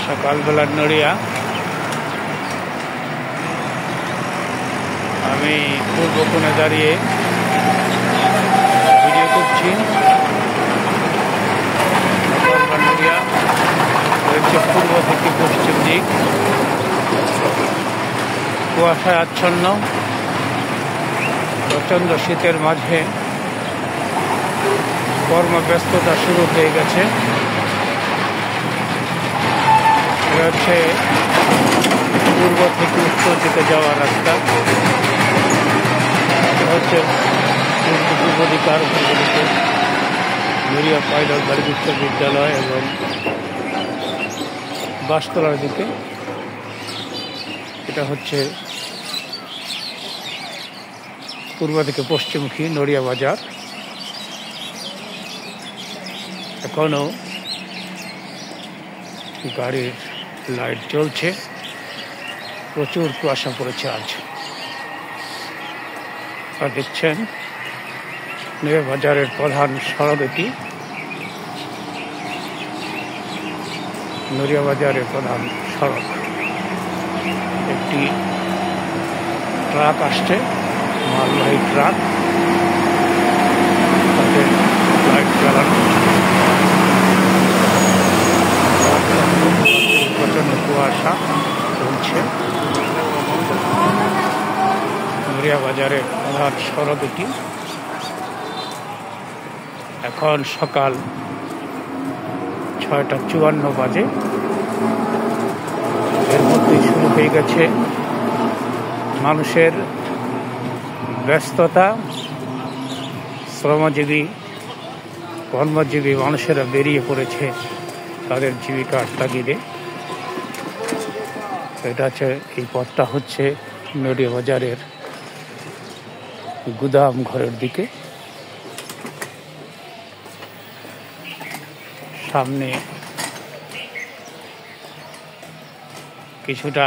সকালবেলার নড়িয়া। আমি পূর্ব কোণে দাঁড়িয়ে ভিডিও করছি। সকালবেলার নড়িয়া রয়েছে পূর্ব থেকে পশ্চিম দিক, কুয়াশায় আচ্ছন্ন। প্রচণ্ড শীতের মাঝে কর্মব্যস্ততা শুরু হয়ে গেছে। এটা হচ্ছে পূর্ব থেকে উত্তর দিকে যাওয়ার রাস্তা। এটা হচ্ছে পূর্ব দিকে আর পূর্ব দিকে নড়িয়া পাইলট বালিকা উচ্চ বিদ্যালয় এবং বাসতলার দিকে। এটা হচ্ছে পূর্ব থেকে পশ্চিমমুখী নড়িয়া বাজার। এখনো গাড়ির লাইট জ্বলছে। প্রচুর কুয়াশা পড়েছে আজ। আর দেখছেন নড়িয়া বাজারের প্রধান সড়ক এটি। নড়িয়া বাজারের প্রধান সড়ক। একটি ট্রাক আসছে, মালবাহী ট্রাক, তাদের লাইট জ্বালানো। প্রচন্ড কুয়াশা চলছে। নড়িয়া বাজারের প্রধান সড়ক এটি। এখন সকাল 6:54 বাজে। এর মধ্যেই শুরু হয়ে গেছে মানুষের ব্যস্ততা। শ্রমজীবী কর্মজীবী মানুষেরা বেরিয়ে পড়েছে তাদের জীবিকার তাগিদে। এটা হচ্ছে, এই পথটা হচ্ছে নড়িয়া বাজারের গুদাম ঘরের দিকে। সামনে কিছুটা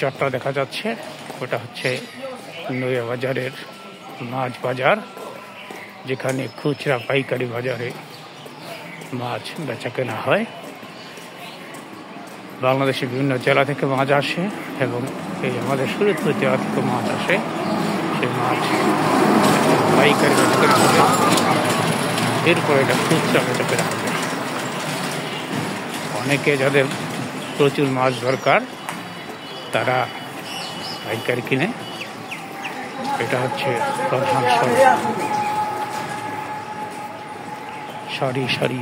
চট্টা দেখা যাচ্ছে। ওটা হচ্ছে নড়িয়া বাজারের মাছ বাজার, যেখানে খুচরা পাইকারি বাজারে মাছ বেচা কেনা হয়। বাংলাদেশের বিভিন্ন জেলা থেকে মাছ আসে এবং এই আমাদের শরীয়তপুর জেলা থেকে মাছ আসে। সেই মাছ পাইকারি বেচা কেনা হবে, এরপরে এটা খুচরা বেচা কেনা হবে। অনেকে যাদের প্রচুর মাছ দরকার তারা পাইকারি কিনে। এটা হচ্ছে প্রধান সড়ক। সারি সারি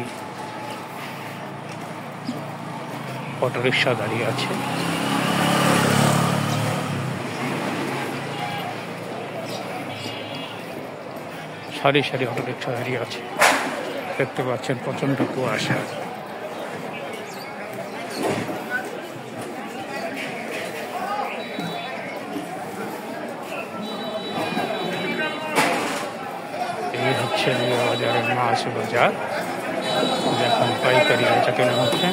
অটোরিকশা দাঁড়িয়ে আছে। সারি সারি অটোরিকশা দাঁড়িয়ে আছে। দেখতে পাচ্ছেন প্রচন্ড কুয়াশা। এই হচ্ছে নড়িয়া বাজারের মাছ বাজার, যখন পাইকারি বেচা কেনা হচ্ছে।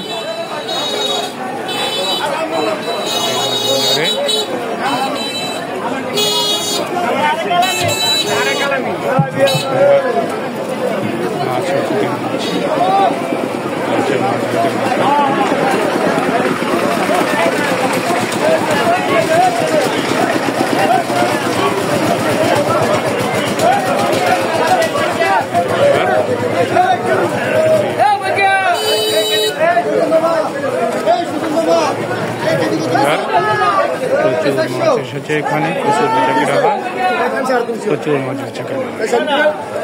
প্রচুর মাছ এসেছে এখানে, প্রচুর বেচা কেনা হয়, প্রচুর মাছ বেচা কেনা হয়।